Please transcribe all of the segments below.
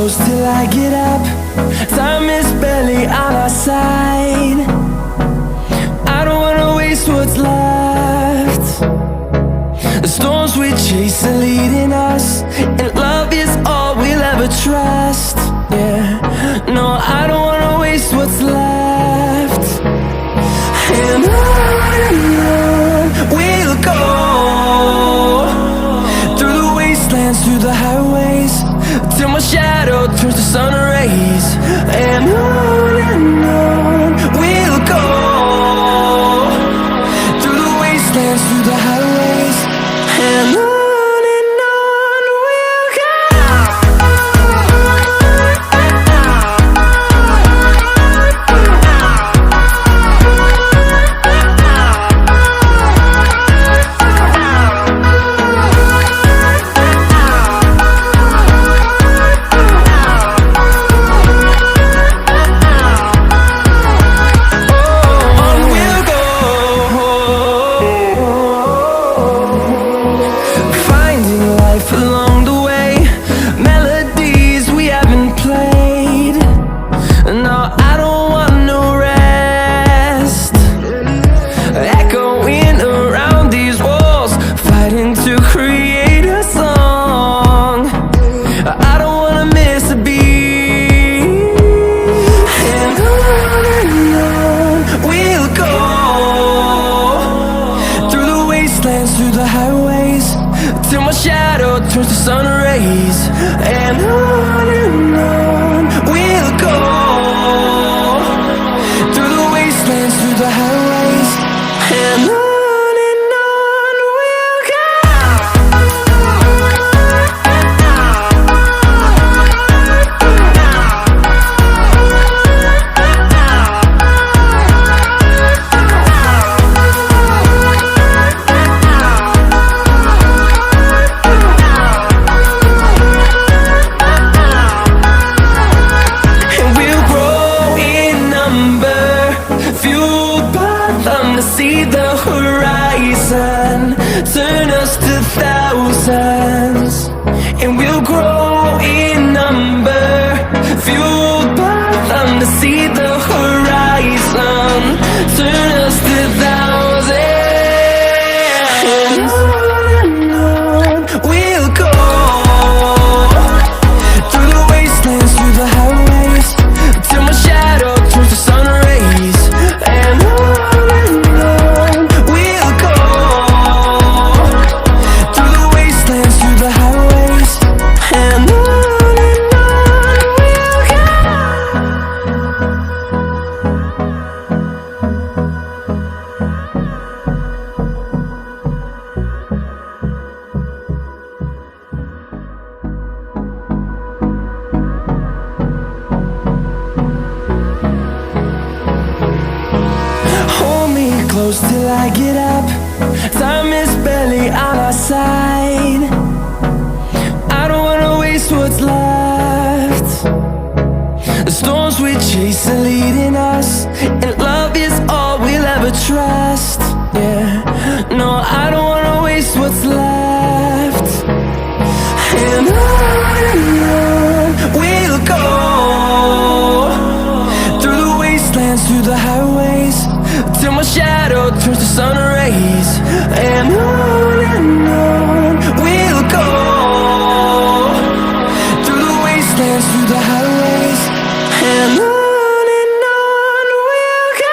close till I get up. Time is barely on our side. I don't wanna waste what's left. The storms we chase are leading us, and love is all we'll ever trust. Yeah, no, I don't wanna waste what's left. And on we'll go, through the wastelands, through the highways, till my shadow turns to sun rays. And on we'll go, through the wastelands, through the highways, and on we'll go. Through the highways, till my shadow turns to sun rays. And on we'll go, through the wastelands, through the highways, and on we'll go. See the horizon, turn us to thousands, and we'll grow in number, fueled by them. To see the horizon, turn us to thousands, and on we'll go, through the wastelands, through the highways, till my shadow turns to sun rays. And close till I get up. Time is barely on our side. I don't wanna waste what's left. The storms we chase are leading us, and love is all we'll ever trust. Yeah, no, I don't wanna waste what's left. And on we'll go, through the wastelands, through the highways, till my shadow turns to sun rays. And on we'll go, through the wastelands, through the highways, and on we'll go.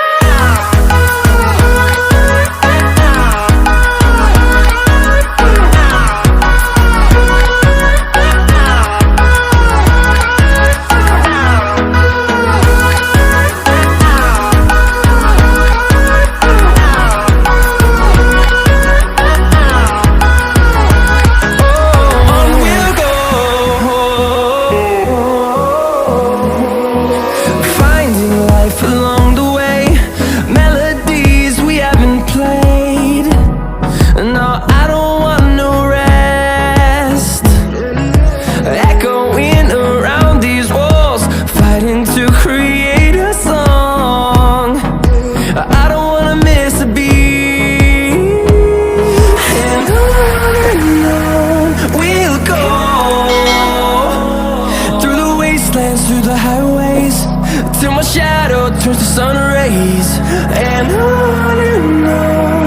through the highways till my shadow turns to sun rays. And on